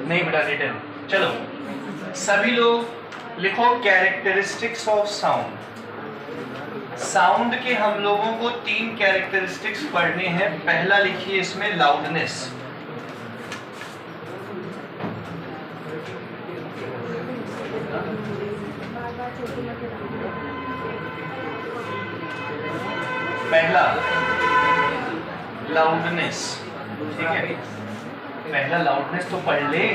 नहीं बेटा रिटर्न। चलो सभी लोग लिखो कैरेक्टरिस्टिक्स ऑफ साउंड। साउंड के हम लोगों को 3 कैरेक्टरिस्टिक्स पढ़ने हैं। पहला लिखिए इसमें लाउडनेस। पहला लाउडनेस, ठीक है, पहला लाउडनेस तो पढ़ ले।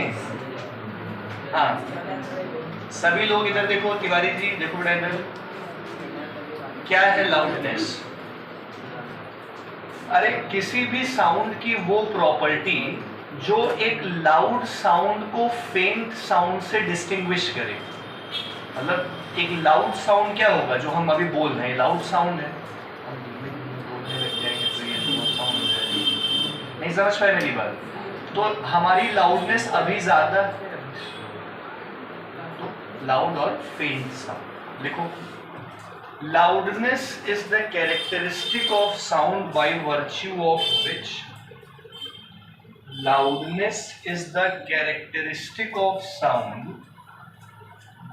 हाँ सभी लोग इधर देखो, तिवारी जी देखो बेटा इधर, क्या है लाउडनेस? अरे किसी भी साउंड की वो प्रॉपर्टी जो एक लाउड साउंड को फेंट साउंड से डिस्टिंग्विश करे। मतलब एक लाउड साउंड क्या होगा, जो हम अभी बोल रहे हैं लाउड साउंड है, बोलने लग जाएंगे तो ये साउंड है। नहीं समझ पाए मेरी बात? तो हमारी लाउडनेस अभी ज्यादा है, तो लाउड और फेंट साउंड लिखो। Loudness is the characteristic of sound by virtue of which loudness is the characteristic of sound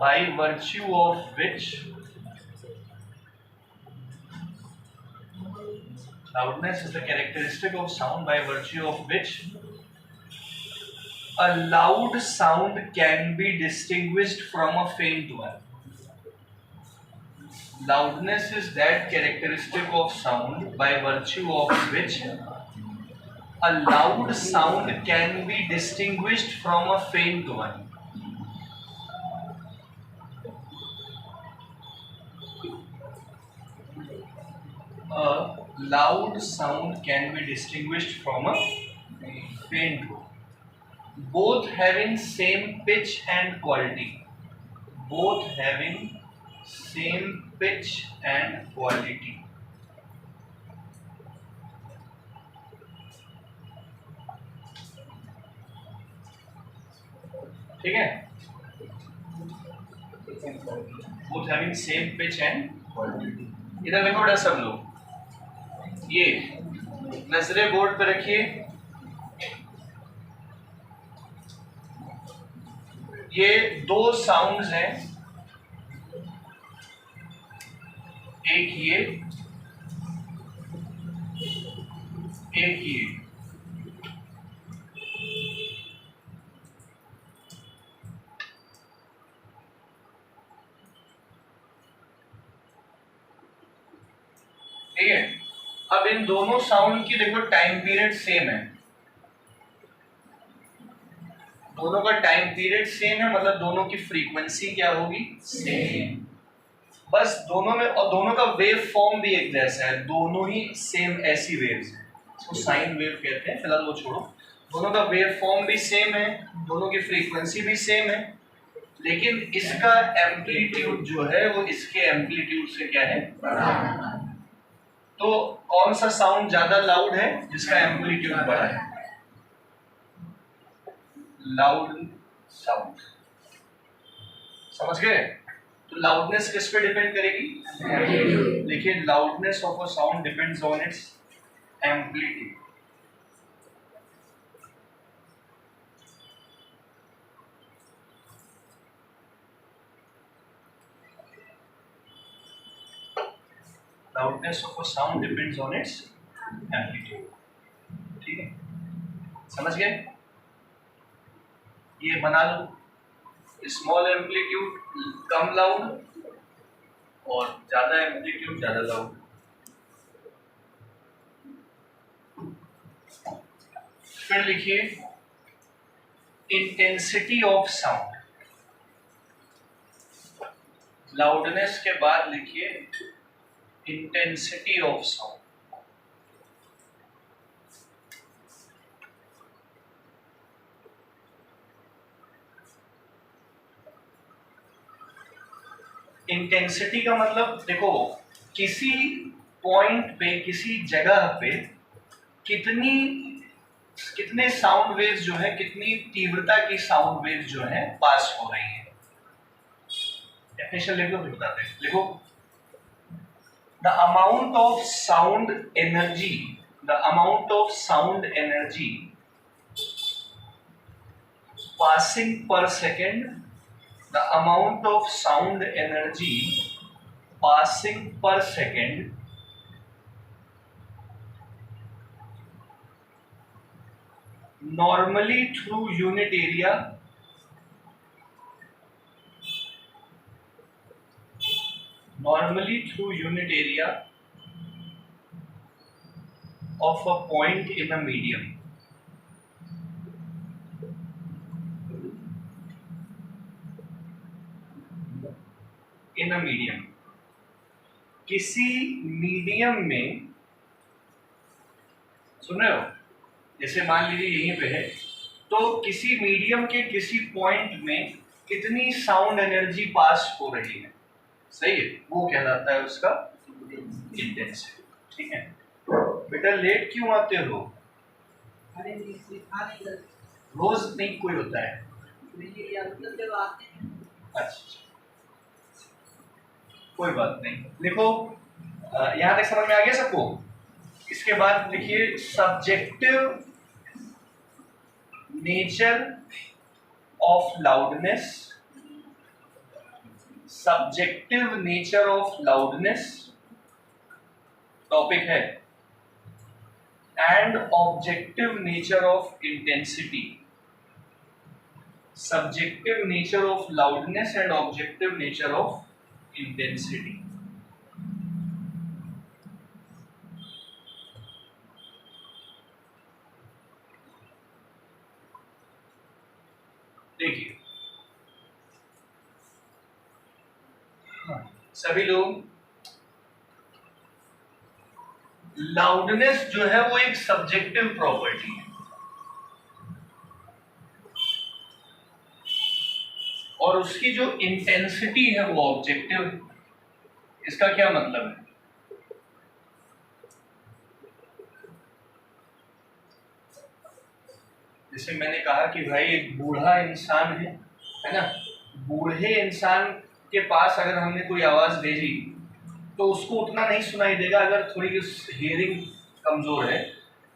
by virtue of which loudness is the characteristic of sound by virtue of which a loud sound can be distinguished from a faint one. Loudness is that characteristic of sound by virtue of which a loud sound can be distinguished from a faint one. A loud sound can be distinguished from a faint one. Both having same pitch and quality. Both having same pitch and quality. ठीक है, both having same pitch and quality. इधर देखो बेटा सब लोग, ये नजरें board पे रखिए। ये 2 साउंड्स हैं, एक ये एक ये। ठीक है, अब इन दोनों साउंड की देखो टाइम पीरियड सेम है, दोनों का टाइम पीरियड सेम है, मतलब दोनों की फ्रीक्वेंसी क्या होगी, सेम। बस दोनों में, और दोनों का वेव फॉर्म भी एक जैसा है, दोनों ही सेम ऐसी वेव्स हैं, इसको साइन वेव कहते हैं, फिलहाल वो छोड़ो। दोनों का वेव फॉर्म भी सेम है, दोनों की फ्रीक्वेंसी भी सेम है, लेकिन इसका एम्पलीट्यूड जो है वो इसके एम्पलीट्यूड से क्या है, तो कौन सा साउंड ज्यादा लाउड है, जिसका एम्पलीट्यूड बड़ा है, लाउड साउंड। समझ गए? तो लाउडनेस किस पे डिपेंड करेगी? देखिए loudness of a sound depends on it's amplitude. Loudness of a sound depends on it's amplitude. ठीक है, समझ गए? ये बना लो, स्मॉल एम्पलीट्यूड कम लाउड और ज्यादा एम्पलीट्यूड ज्यादा लाउड। फिर लिखिए इंटेंसिटी ऑफ साउंड। लाउडनेस के बाद लिखिए इंटेंसिटी ऑफ साउंड। इंटेंसिटी का मतलब देखो, किसी पॉइंट पे, किसी जगह पे कितने साउंड वेव्स जो है, कितनी तीव्रता की साउंड वेव्स जो है पास हो रही है। डेफिनेशन लिख दो, बताते हैं, लिखो the amount of sound energy, the amount of sound energy passing per second, the amount of sound energy passing per second normally through unit area of a point in a medium. In a medium, किसी medium में, सुन रहे हो, जैसे मान लीजिए यहीं पे है, तो किसी मीडियम के किसी पॉइंट में कितनी साउंड एनर्जी पास हो रही है, सही है, वो कहलाता है उसका इंटेंसिटी। ठीक है बेटा, लेट क्यों आते हो? रोज नहीं कोई होता है? अच्छा कोई बात नहीं, लिखो यहाँ तक समझ में आ गया सबको? इसके बाद लिखिए subjective nature of loudness, subjective nature of loudness topic है, and objective nature of intensity. Subjective nature of loudness and objective nature of intensity. देखिए सभी लोग, लाउडनेस जो है वो एक सब्जेक्टिव प्रॉपर्टी है, और उसकी जो इंटेंसिटी है वो ऑब्जेक्टिव है। इसका क्या मतलब है? जैसे मैंने कहा कि भाई एक बूढ़ा इंसान है ना, बूढ़े इंसान के पास अगर हमने कोई आवाज भेजी तो उसको उतना नहीं सुनाई देगा अगर थोड़ी हियरिंग कमजोर है,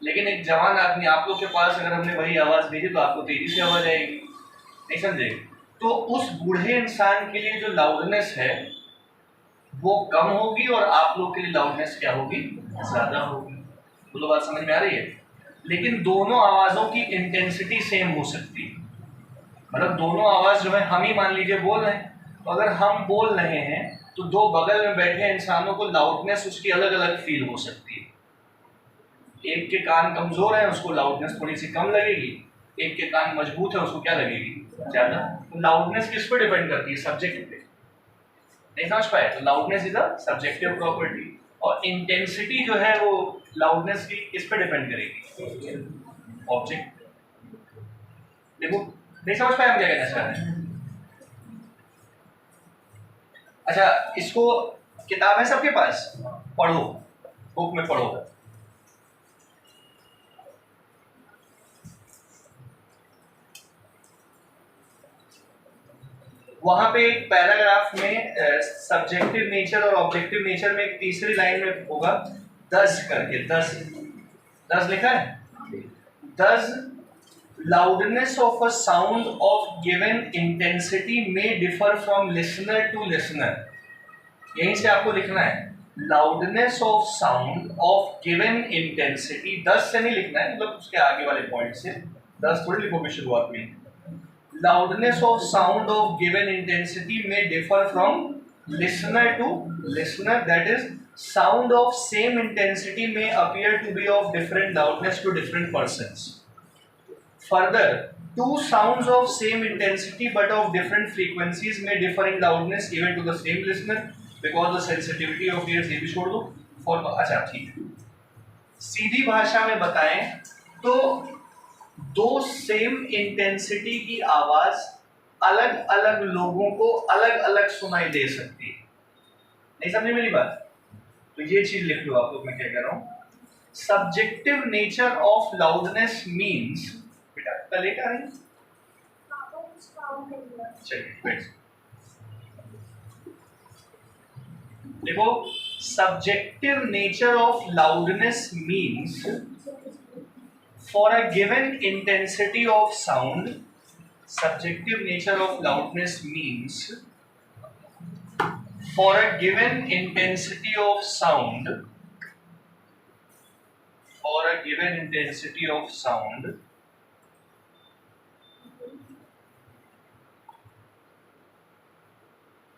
लेकिन एक जवान आदमी, आप लोग के पास अगर हमने वही आवाज भेजी तो आपको तेजी से आवाज आएगी, नहीं समझे? तो उस बूढ़े इंसान के लिए जो लाउडनेस है वो कम होगी और आप लोग के लिए लाउडनेस क्या होगी? ज्यादा होगी। बोलो बात समझ में आ रही है? लेकिन दोनों आवाजों की इंटेंसिटी सेम हो सकती है, मतलब दोनों आवाज जो है, हम ही मान लीजिए बोल रहे हैं, तो अगर हम बोल रहे हैं तो दो बगल में बैठे इंसानों को लाउडनेस उसकी अलग अलग फील हो सकती है। एक के कान कमजोर है उसको लाउडनेस थोड़ी सी कम लगेगी, एक के कान मजबूत है उसको क्या लगेगी? ज्यादा। तो लाउडनेस किस पे डिपेंड करती है? सब्जेक्ट पे। नहीं समझ पाए? तो loudness is a subjective property, और इंटेंसिटी जो है वो लाउडनेस की किस पे डिपेंड करेगी? ऑब्जेक्ट। देखो नहीं समझ पाए हम क्या कहना चाह रहे हैं? अच्छा, इसको किताब है सबके पास? पढ़ो, बुक में पढ़ो। वहां पे एक पैराग्राफ में सब्जेक्टिव नेचर और ऑब्जेक्टिव नेचर में एक तीसरी लाइन में होगा दस करके, दस लिखा है। Thus loudness of a sound of given intensity may differ from listener to listener. यहीं से आपको लिखना है loudness of sound of given intensity. 10 से नहीं लिखना है, मतलब उसके आगे वाले पॉइंट से, 10 थोड़ी लिखोगे शुरुआत में। Loudness of sound of given intensity may differ from listener to listener. That is, sound of same intensity may appear to be of different loudness to different persons. Further, two sounds of same intensity but of different frequencies may differ in loudness even to the same listener because the sensitivity of ears। ये भी छोड़ दो। और अच्छा ठीक है, सीधी भाषा में बताएं तो दो सेम इंटेंसिटी की आवाज अलग अलग लोगों को अलग अलग सुनाई दे सकती है। नहीं समझे मेरी बात? तो ये चीज लिख लो आप लोग, मैं क्या कह रहा हूं। Subjective nature of loudness means, बेटा कल लेट आ रही, चलिए देखो, subjective nature of loudness means for a given intensity of sound Subjective nature of loudness means for a given intensity of sound,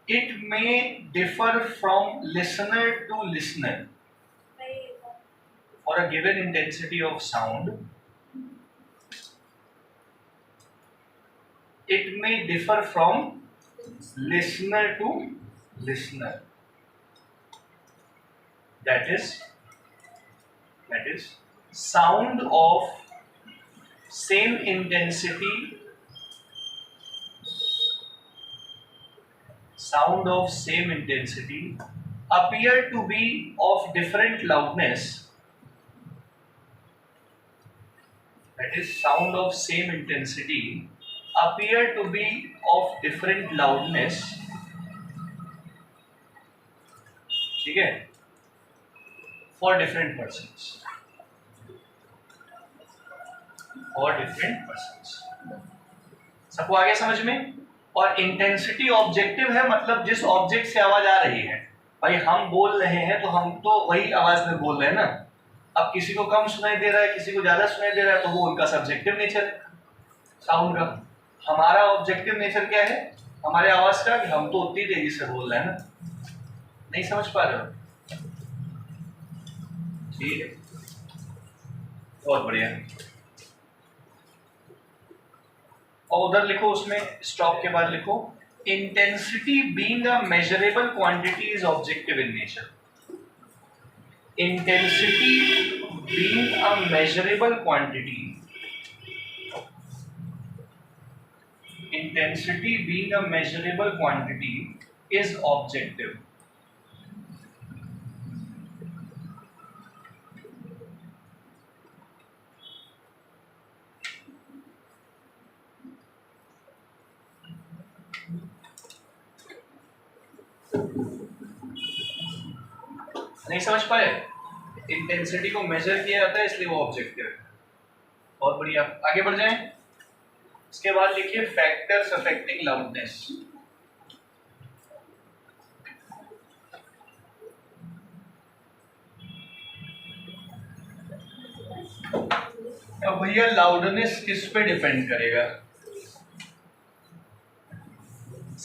it may differ from listener to listener. For a given intensity of sound, it may differ from listener to listener. That is sound of same intensity appear to be of different loudness. That is, sound of same intensity appear to be of different loudness. ठीक है, for different persons. सबको आ गया समझ में? और intensity objective है, मतलब जिस ऑब्जेक्ट से आवाज आ रही है। भाई हम बोल रहे हैं तो हम तो वही आवाज में बोल रहे हैं ना। अब किसी को कम सुनाई दे रहा है, किसी को ज्यादा सुनाई दे रहा है, तो वो उनका सब्जेक्टिव नेचर है साउंड का। हमारा ऑब्जेक्टिव नेचर क्या है हमारे आवाज का, कि हम तो उतनी तेजी से बोल रहे हैं ना। नहीं समझ पा रहे हो? ठीक है, बहुत बढ़िया। और उधर लिखो, उसमें स्टॉप के बाद लिखो, intensity being a measurable quantity is objective in nature. Intensity being a measurable quantity, is objective. नहीं समझ पाए? इंटेंसिटी को मेजर किया जाता है इसलिए वो ऑब्जेक्टिव है। बहुत बढ़िया, आगे बढ़ जाएं। इसके बाद लिखिए फैक्टर्स अफेक्टिंग लाउडनेस। अब भैया लाउडनेस किस पे डिपेंड करेगा?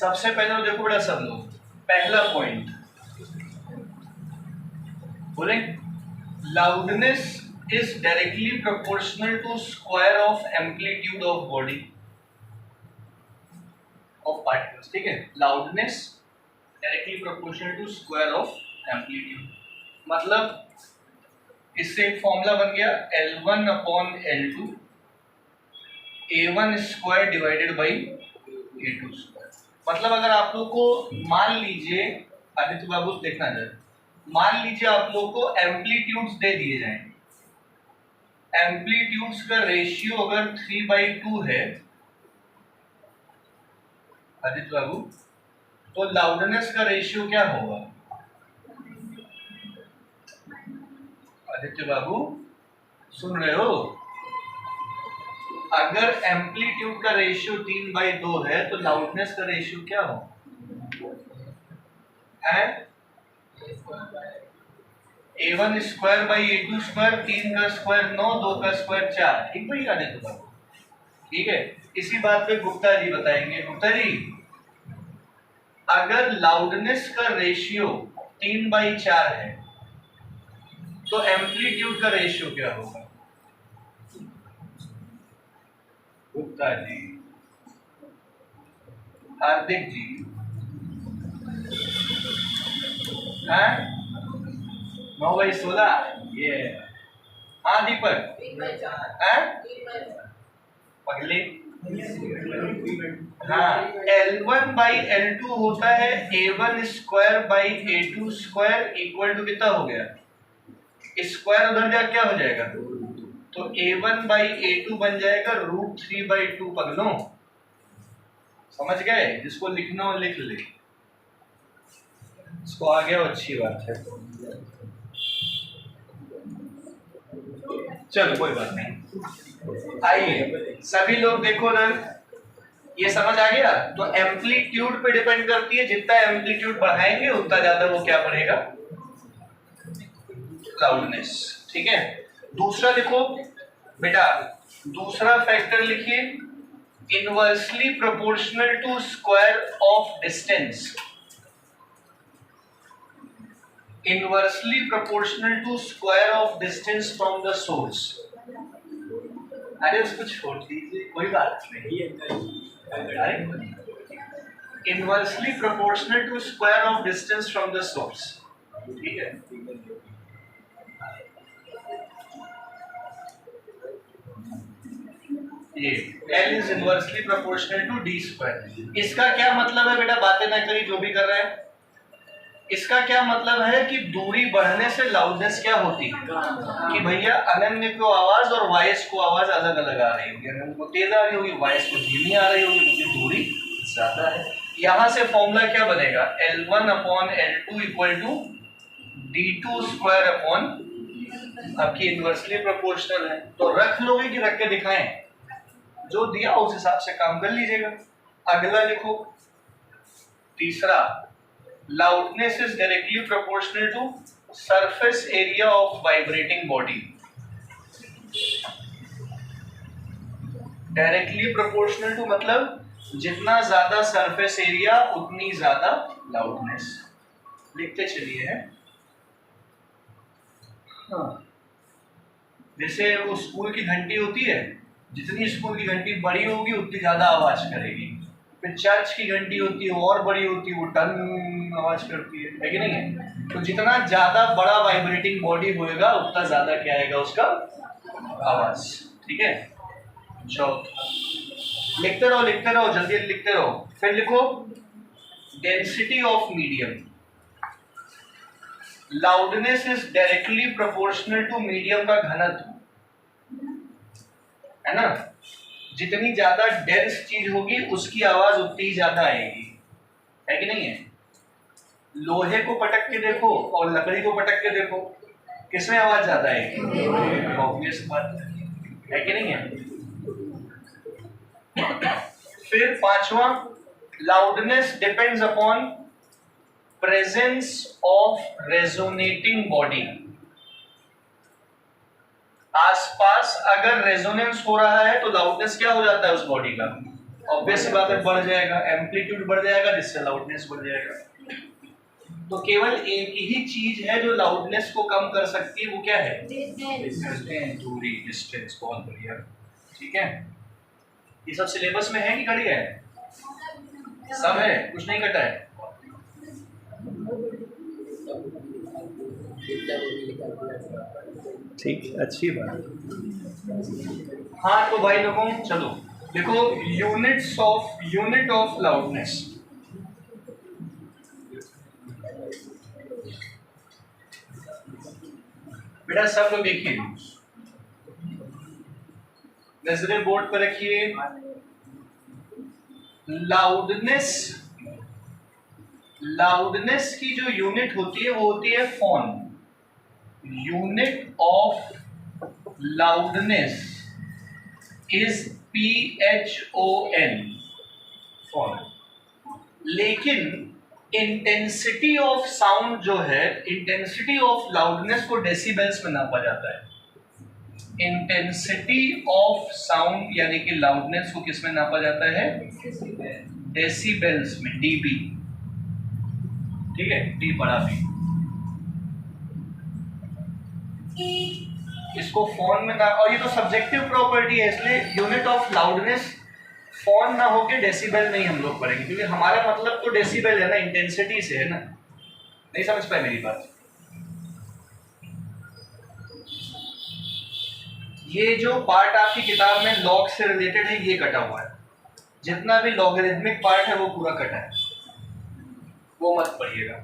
सबसे पहले तो देखो बेटा सब लोग, पहला पॉइंट बोले, loudness is directly proportional to square of amplitude of body of particles. ठीक है, loudness directly proportional to square of amplitude। मतलब इससे एक फॉर्मूला बन गया L1 upon L2 A1 square divided by A2 square. मतलब अगर आप लोग को मान लीजिए, आदित्य बाबू देखना जरा, मान लीजिए आप लोग को एम्पलीट्यूड्स दे दिए जाएं, एम्पलीट्यूड्स का रेशियो अगर 3/2 है आदित्य बाबू, तो लाउडनेस का रेशियो क्या होगा? आदित्य बाबू सुन रहे हो? अगर एम्पलीट्यूड का रेशियो 3/2 है तो लाउडनेस का रेशियो क्या हो है? A1 square by A2 square, 3 का स्क्वायर 9, 2 का स्क्वायर 4। ठीक भाई आदित्य बाबू? ठीक है, इसी बात पे गुप्ता जी बताएंगे। गुप्ता जी, अगर लाउडनेस का रेशियो 3/4 है तो एम्पलीट्यूड का रेशियो क्या होगा? गुप्ता जी, हार्दिक जी, हाँ 9/16। ये हाँ दीपक, पगले, हाँ L1/L2 होता है A1 square by A2 square equal to कितना हो गया? स्क्वायर उधर जा क्या हो जाएगा? तो A1/A2 बन जाएगा √3/2। पगलों समझ गए? जिसको लिखना हो लिख ले, इसको आ गया अच्छी बात है। चलो कोई बात नहीं, आइए सभी लोग देखो ना, ये समझ आ गया? तो एम्पलीट्यूड पे डिपेंड करती है, जितना एम्पलीट्यूड बढ़ाएंगे उतना ज्यादा वो क्या बढ़ेगा, लाउडनेस। ठीक है, दूसरा देखो बेटा, दूसरा फैक्टर लिखिए, inversely proportional to square of distance. Inversely proportional to square of distance from the source. अरे उसको छोड़ दीजिए, कोई बात नहीं। Inversely proportional to square of distance from the source. ठीक है, ये L is inversely proportional to D square. इसका क्या मतलब है बेटा, बातें ना करी जो भी कर रहे हैं। इसका क्या मतलब है कि दूरी बढ़ने से लाउडनेस क्या होती है, कि भैया अनन्य को आवाज और वॉइस को आवाज अलग अलग आ रही होगी, अनन्य को तेज आ रही होगी, वॉइस को धीमी आ रही होगी, क्योंकि दूरी ज्यादा है। यहां से फॉर्मूला क्या बनेगा, L1 upon L2 equal to D2 square upon, आपकी इनवर्सली प्रोपोर्शनल है तो रख लोगे कि रख के दिखाएं, जो दिया उस हिसाब से काम कर लीजिएगा। अगला लिखो, तीसरा, loudness is directly proportional to surface area of vibrating body। Directly proportional to मतलब जितना ज्यादा सरफेस एरिया उतनी ज्यादा लाउडनेस। लिखते चलिए है। हाँ, जैसे वो स्कूल की घंटी होती है, जितनी स्कूल की घंटी बड़ी होगी उतनी ज्यादा आवाज करेगी। फिर चर्च की घंटी होती है, और बड़ी होती है, वो टन आवाज करती है कि नहीं है? तो जितना ज्यादा बड़ा वाइब्रेटिंग बॉडी होएगा उतना ज्यादा क्या आएगा उसका आवाज। ठीक है, चौथा, लिखते रहो लिखते रहो, जल्दी लिखते रहो। फिर लिखो, density of medium. Loudness is directly proportional to medium का घनत्व, है ना? जितनी ज्यादा डेंस चीज होगी उसकी आवाज उतनी ही ज्यादा आएगी, है कि नहीं है? लोहे को पटक के देखो और लकड़ी को पटक के देखो, किसमें आवाज ज्यादा आएगी? ऑब्वियस बात है कि नहीं है? फिर पांचवा, loudness depends upon presence of resonating body. आसपास अगर रेजोनेंस हो रहा है तो लाउडनेस क्या हो जाता है उस बॉडी का? ऑब्वियस बात है, बढ़ जाएगा, एम्पलीट्यूड बढ़ जाएगा, जिससे लाउडनेस बढ़ जाएगा। तो केवल एक ही चीज है जो लाउडनेस को कम कर सकती है, वो क्या है? दूरी, डिस्टेंस। बहुत बढ़िया, ठीक है। ये सब सिलेबस में है कि कट गया है? सब है, कुछ नहीं कटा है। ठीक, अच्छी बात। हाँ तो भाई लोगों चलो देखो, यूनिट ऑफ लाउडनेस। बेटा सब लोग देखिए, नजरें बोर्ड पर रखिए। लाउडनेस की जो यूनिट होती है वो होती है phon. Unit of loudness is PHON, phon. लेकिन इंटेंसिटी ऑफ साउंड जो है, इंटेंसिटी ऑफ लाउडनेस को डेसिबल्स में नापा जाता है। इंटेंसिटी ऑफ साउंड यानी कि लाउडनेस को किस में नापा जाता है? डेसिबल्स में, डीबी। ठीक है, डी बड़ा बी। इसको फॉन में ना, और ये तो सब्जेक्टिव प्रॉपर्टी है, इसलिए यूनिट ऑफ लाउडनेस फॉन ना होके डेसिबल नहीं हम लोग पढ़ेंगे, क्योंकि हमारा मतलब तो डेसिबल है ना, इंटेंसिटी से है ना। नहीं समझ पाए मेरी बात? ये जो पार्ट आपकी किताब में लॉग से रिलेटेड है ये कटा हुआ है, जितना भी लॉगरिथमिक पार्ट है वो पूरा कटा है, वो मत पढ़िएगा।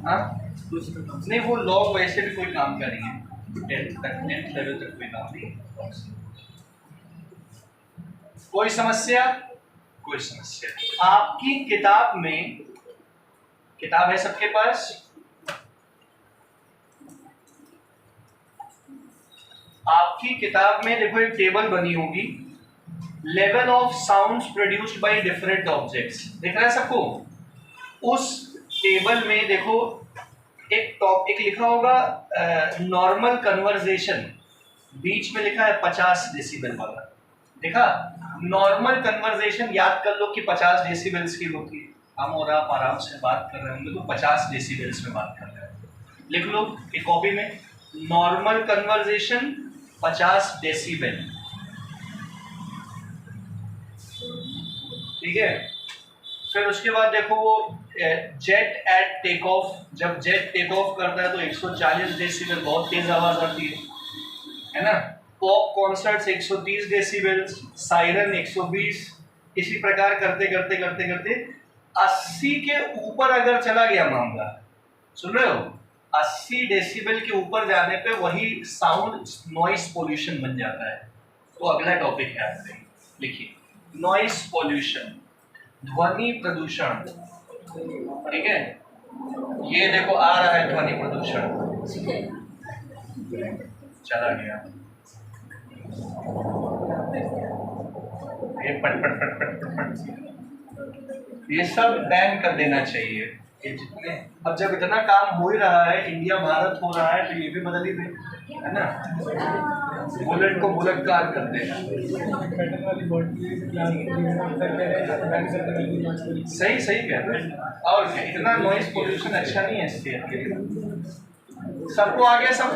हाँ नहीं, वो लॉग वैसे भी कोई काम का नहीं है, 10th लेवल तक कोई काम नहीं है। कोई समस्या? कोई समस्या? आपकी किताब में, किताब है सबके पास? आपकी किताब में देखो एक टेबल बनी होगी, level of sounds produced by different objects, दिख रहा है सबको? उस टेबल में देखो एक लिखा होगा नॉर्मल कन्वर्सेशन, बीच में लिखा है 50 डेसिबल वाला, देखा? नॉर्मल कन्वर्सेशन याद कर लो कि 50 डेसिबल्स की होती है। हम और आप आराम से बात कर रहे होंगे तो 50 डेसिबल्स में बात कर रहे हैं। लिख लो एक कॉपी में, नॉर्मल कन्वर्सेशन 50 डेसिबल, ठीक है? फिर उसके बाद देखो वो जेट एट टेक ऑफ, जब जेट टेक ऑफ करता है तो 140 डेसिबल, बहुत तेज आवाज आती है ना? पॉप कॉन्सर्ट्स 130 डेसिबल, सायरन 120, इसी प्रकार करते करते करते करते 80 के ऊपर अगर चला गया मामला, सुन रहे हो? 80 डेसिबल के ऊपर जाने पे वही साउंड नॉइस पोल्यूशन बन जाता है। तो अगला टॉपिक है आपसे, लिखिए नॉइस पोल्यूशन, ध्वनि प्रदूषण, ठीक है? ये देखो आ रहा है ध्वनि प्रदूषण, चला गया ये पट पट पट पट पट पट, ये सब बैन कर देना चाहिए। ये जितने अब जब इतना काम हो ही रहा है, इंडिया भारत हो रहा है, तो ये भी बदल ही दे, है ना? बुलेट को बुलेट कार कर देना, सही सही कह रहे हैं। और इतना नॉइस पोल्यूशन अच्छा नहीं है सेहत के लिए। सबको आ गया सब?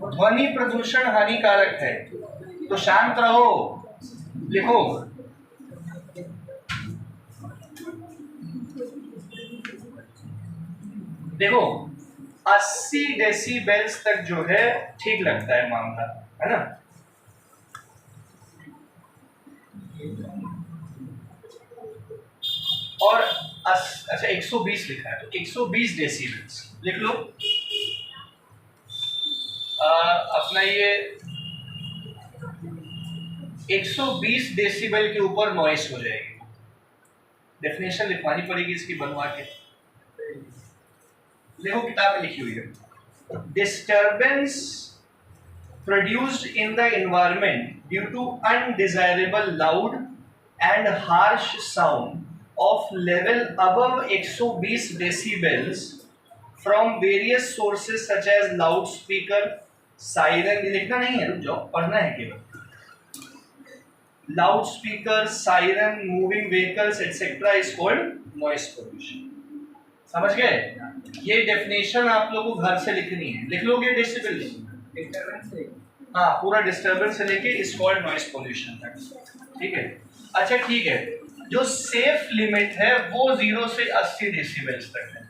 ध्वनि प्रदूषण हानिकारक है, तो शांत रहो, लिखो देखो 80 डेसिबल्स तक जो है ठीक लगता है मामला, है ना? और अच्छा 120 लिखा है, तो 120 डेसिबल्स लिख लो। अपना ये 120 डेसिबल के ऊपर नॉइस हो जाएगी। डेफिनेशन लिखवानी पड़ेगी इसकी बनवा के, देखो किताब में लिखी हुई है। Disturbance produced in the environment due to undesirable loud and harsh sound of level above 120 decibels from various sources such as loud speaker, siren, लिखना नहीं है, रुक जाओ, पढ़ना है केवल। Loud speaker, siren, moving vehicles etcetera is called noise pollution. समझ गए? ये डेफिनेशन आप लोगों को घर से लिखनी है, लिख लोगे डेसिबल? हाँ, पूरा डिस्टर्बेंस से लेके इज कॉल्ड नॉइस पोल्यूशन तक, ठीक है? अच्छा ठीक है, जो सेफ लिमिट है वो 0 से 80 डेसिबल्स तक है।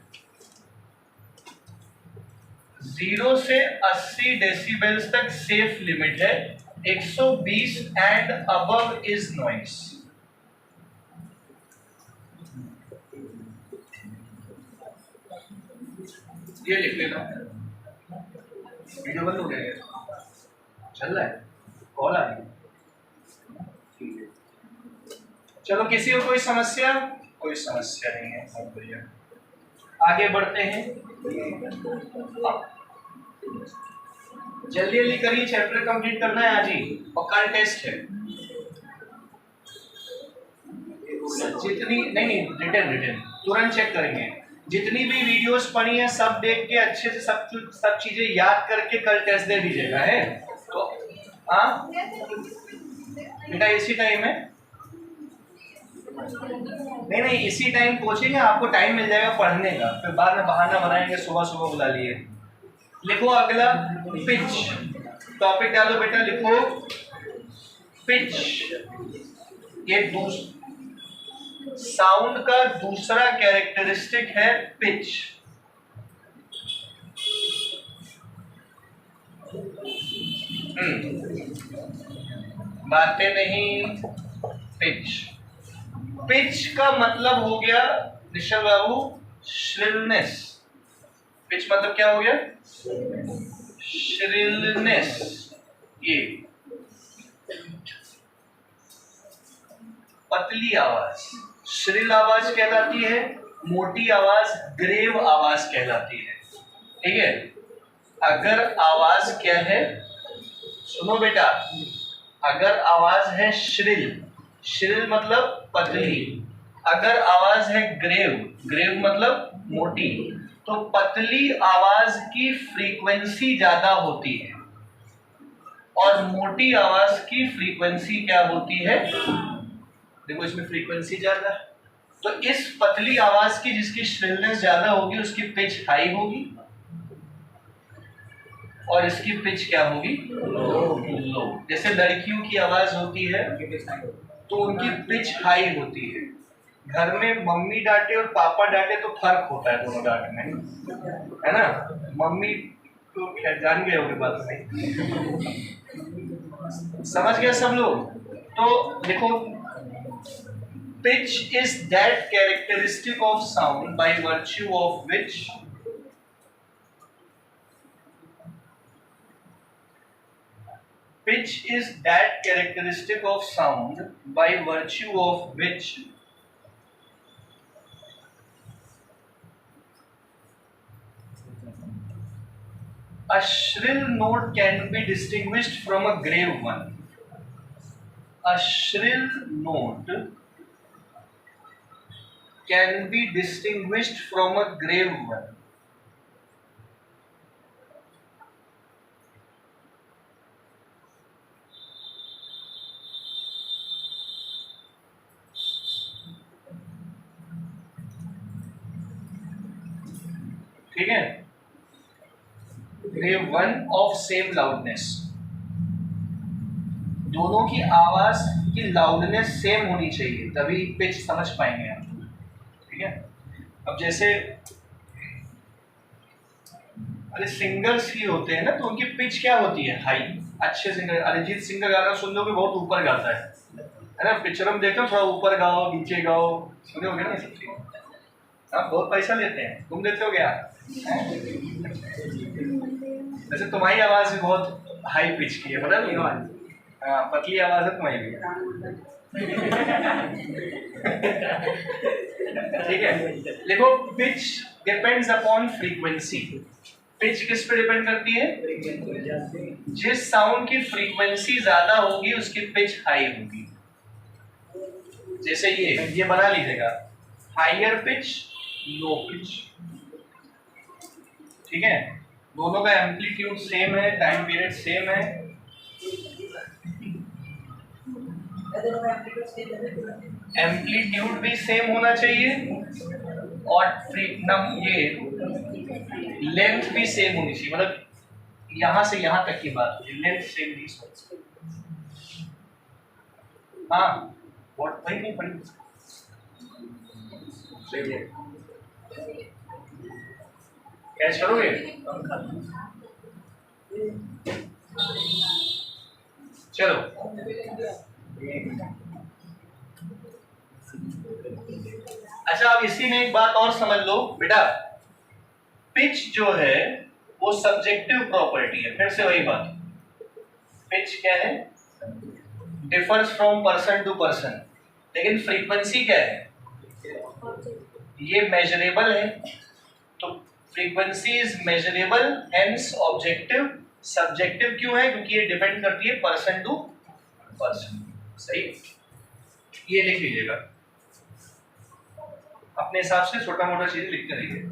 0 से 80 डेसिबल्स तक सेफ लिमिट है, 120 एंड अबव इज नॉइस। ये लिख लेना। वीडियो बंद हो गया, चल रहा है, कॉल आ रही है, ठीक है? चलो, किसी को कोई समस्या? कोई समस्या नहीं है, बहुत बढ़िया। आगे बढ़ते हैं, जल्दी जल्दी करिए, चैप्टर कंप्लीट करना है आज ही, और कल टेस्ट है। जितनी नहीं रिटर्न तुरंत चेक करेंगे। जितनी भी वीडियोस पढ़ी है सब देख के अच्छे से सब चीजें याद करके कल टेस्ट दे दीजिएगा, है? तो हाँ बेटा, इसी टाइम है? नहीं, इसी टाइम कोचिंग है, आपको टाइम मिल जाएगा पढ़ने का, फिर बाद में बहाना बनाएंगे सुबह सुबह बुला लिए। लिखो अगला, पिच, टॉपिक डालो बेटा, लिखो पिच। ये साउंड का दूसरा कैरेक्टरिस्टिक है पिच। बातें नहीं, पिच। पिच का मतलब हो गया निशल बाबू श्रिलनेस। पिच मतलब क्या हो गया? श्रिलनेस। ये पतली आवाज श्रिल आवाज कहलाती है, मोटी आवाज ग्रेव आवाज कहलाती है, ठीक है? अगर आवाज क्या है, सुनो बेटा, अगर आवाज है श्रिल श्रिल मतलब पतली। अगर आवाज है ग्रेव, ग्रेव मतलब मोटी, तो पतली आवाज की फ्रीक्वेंसी ज्यादा होती है और मोटी आवाज की फ्रीक्वेंसी क्या होती है? देखो इसमें फ्रीक्वेंसी ज्यादा है, तो इस पतली आवाज की जिसकी श्रिलनेस ज्यादा होगी उसकी पिच हाई होगी और इसकी पिच क्या होगी? लो। जैसे लड़कियों की आवाज होती है तो उनकी पिच हाई होती है। घर में मम्मी डांटे और पापा डांटे तो फर्क होता है दोनों डांटने में, है ना? मम्मी तो खैर जान गए होंगे बात नहीं, समझ गए सब लोग? तो देखो, pitch is that characteristic of sound by virtue of which pitch is that characteristic of sound by virtue of which a shrill note can be distinguished from a grave one. A shrill note can be distinguished from a grave one. ठीक है? grave one of same loudness. दोनों की आवाज की loudness same होनी चाहिए तभी pitch समझ पाएंगे आप। ठीक है? अब जैसे अरे सिंगर्स ही होते हैं ना, तो उनकी पिच क्या होती है? हाई। अच्छे सिंगर, अरिजीत सिंह का गाना सुन लोगे बहुत ऊपर गाता है ना? पिक्चर में देखो थोड़ा ऊपर गाओ नीचे गाओ, सुने होगे ना सब चीज। आप बहुत पैसा लेते हैं, तुम देते हो क्या? वैसे तुम्हारी आवाज भी बहुत हाई पिच की है, पता नहीं? हाँ, पतली आवाज है तुम्हारी भी। ठीक है? देखो, pitch depends upon frequency. Pitch किस पे डिपेंड करती है? जिस साउंड की फ्रीक्वेंसी ज्यादा होगी उसकी पिच हाई होगी। जैसे ये बना लीजिएगा, हाइयर पिच, लो पिच। ठीक है? दोनों का एम्पलीट्यूड सेम है, टाइम पीरियड सेम है। एम्पलीट्यूड भी सेम होना चाहिए और ये लेंथ भी सेम होनी चाहिए। मतलब यहां से यहां तक की बात है, लेंथ सेम नहीं होनी। हाँ, व्हाट वही नहीं पड़ी। कैच करोगे? चलो, अच्छा अब इसी में एक बात और समझ लो बेटा, पिच जो है वो सब्जेक्टिव प्रॉपर्टी है। फिर से वही बात, पिच क्या है? Differs from person to person. लेकिन फ्रीक्वेंसी क्या है? ये मेजरेबल है, तो frequency is measurable, hence objective. Subjective क्यों है? क्योंकि ये डिपेंड करती है पर्सन टू पर्सन। सही, ये लिख लीजिएगा अपने हिसाब से, छोटा मोटा चीज लिखते रहिए।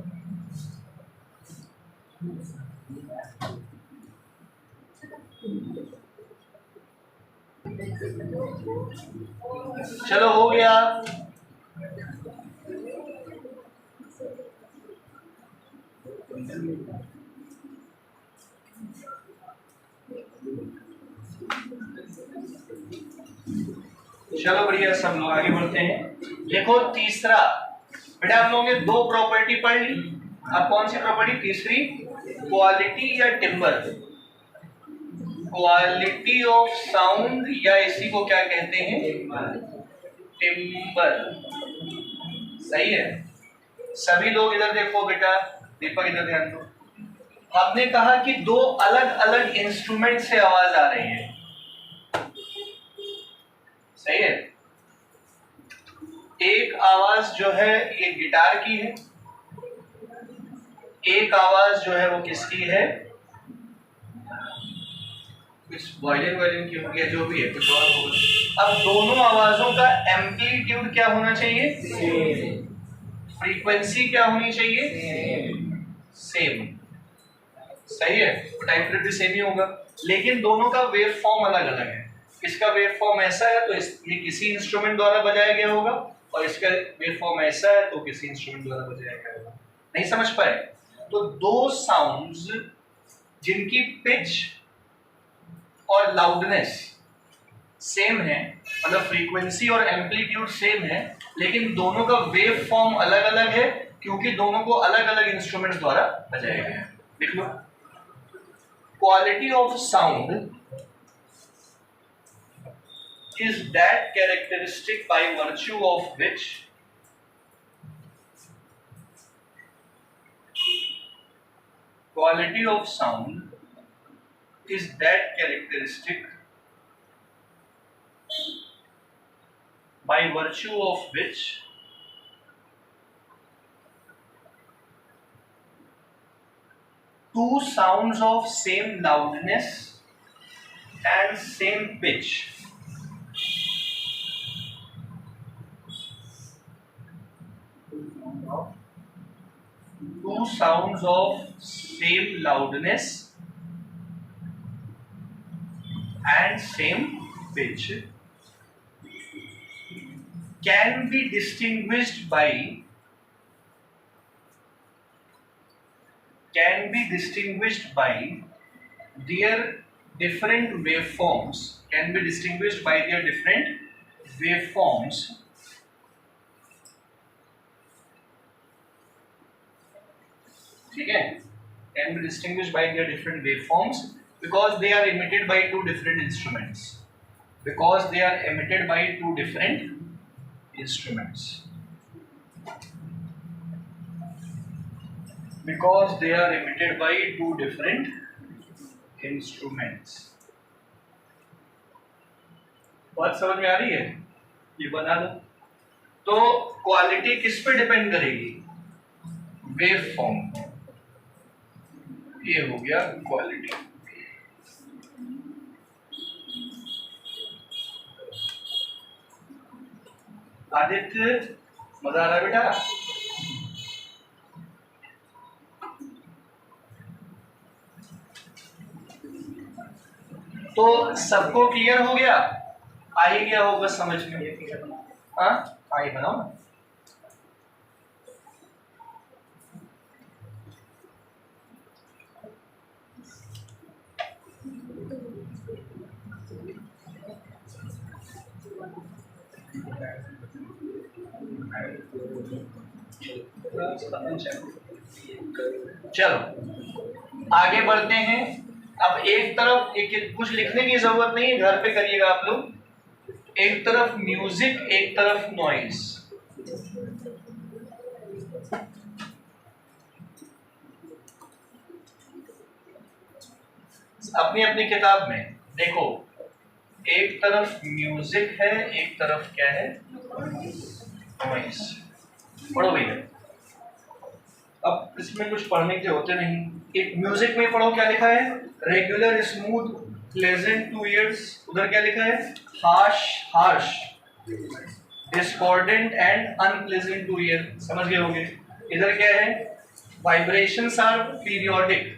चलो हो गया। चलो बढ़िया, सब लोग आगे बढ़ते हैं। देखो तीसरा बेटा, हम लोगों ने दो प्रॉपर्टी पढ़ ली। अब कौन सी प्रॉपर्टी? तीसरी, क्वालिटी या टिम्बर। क्वालिटी ऑफ साउंड या इसी को क्या कहते हैं? टिम्बर। सही है? सभी लोग इधर देखो बेटा, दीपक इधर ध्यान दो। हमने कहा कि दो अलग अलग इंस्ट्रूमेंट से आवाज आ रही है। सही है? एक आवाज जो है ये गिटार की है, एक आवाज जो है वो किसकी है? कुछ वायलिन की हो गया, जो भी है कुछ और होगा। अब दोनों आवाजों का एम्पलीट्यूड क्या होना चाहिए? सेम। फ्रीक्वेंसी क्या होनी चाहिए? सेम। सही है, तो टाइम पीरियड भी सेम ही होगा, लेकिन दोनों का वेव फॉर्म अलग अलग है। इसका वेव फॉर्म ऐसा है तो ये किसी इंस्ट्रूमेंट द्वारा बजाया गया होगा, और इसका वेव फॉर्म ऐसा है तो किसी इंस्ट्रूमेंट द्वारा बजाया गया होगा। नहीं समझ पाए? तो दो साउंड्स जिनकी पिच और लाउडनेस सेम है, मतलब फ्रीक्वेंसी और एम्पलीट्यूड सेम है, लेकिन दोनों का वेव फॉर्म अलग अलग है, क्योंकि दोनों को अलग अलग इंस्ट्रूमेंट्स द्वारा बजाया गया है। लिख लो, quality of sound is that characteristic by virtue of which quality of sound is that characteristic by virtue of which two sounds of same loudness and same pitch two sounds of same loudness and same pitch can be distinguished by their different waveforms, ठीक है, can be distinguished by their different waveforms because they are emitted by two different instruments. बात समझ में आ रही है? ये बना दो। तो क्वालिटी किस पे डिपेंड करेगी? Wave form. ये हो गया क्वालिटी। आदित्य, मजा आ रहा है बेटा? तो सबको क्लियर हो गया? आ ही गया होगा समझ में? हाँ, आइए बनाओ ना। चलो आगे बढ़ते हैं। अब एक तरफ कुछ लिखने की जरूरत नहीं है, घर पे करिएगा आप लोग। एक तरफ म्यूजिक, एक तरफ नॉइज। अपनी अपनी किताब में देखो, एक तरफ म्यूजिक है, एक तरफ क्या है? नॉइज। पढ़ो भैया। अब इसमें कुछ पढ़ने के होते नहीं। एक म्यूजिक में पढ़ो, क्या लिखा है? Regular, smooth, pleasant to ears. उधर क्या लिखा है? Harsh, discordant and unpleasant to ear. समझ गए होंगे। इधर क्या है? Vibrations are periodic.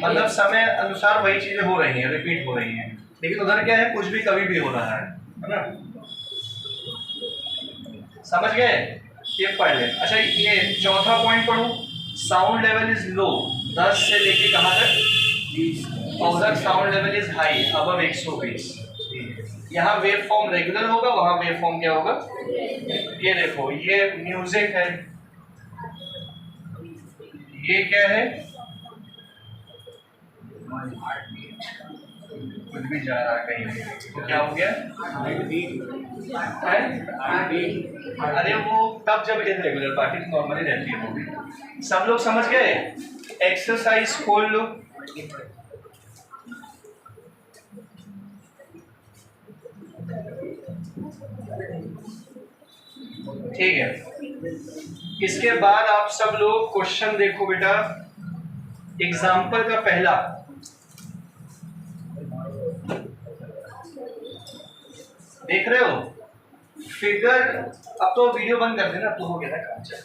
मतलब समय अनुसार वही चीजें हो रही हैं, रिपीट हो रही हैं। लेकिन उधर क्या है? कुछ भी कभी भी हो रहा है ना? समझ गए? ये पढ़ ले। अच्छा, ये चौथा पॉइंट पढ़ो। साउंड लेवल इज लो, 10 से लेके कहाँ तक? 20। और उधर sound level is high, above 120। यहाँ वेव फॉर्म रेगुलर होगा, वहाँ वेव फॉर्म क्या होगा? ये देखो, ये म्यूजिक है, ये क्या है? कुछ भी जा रहा है कहीं, तो क्या हो गया? अरे वो तब जब इरेगुलर, बाकी तो नॉर्मली रहती है वो भी। सब लोग समझ गए? एक्सरसाइज खोल लो। ठीक है, इसके बाद आप सब लोग क्वेश्चन देखो बेटा। एग्जाम्पल का पहला, देख रहे हो फिगर। अब तो वीडियो बंद कर देना, अब तो हो गया था काम। चल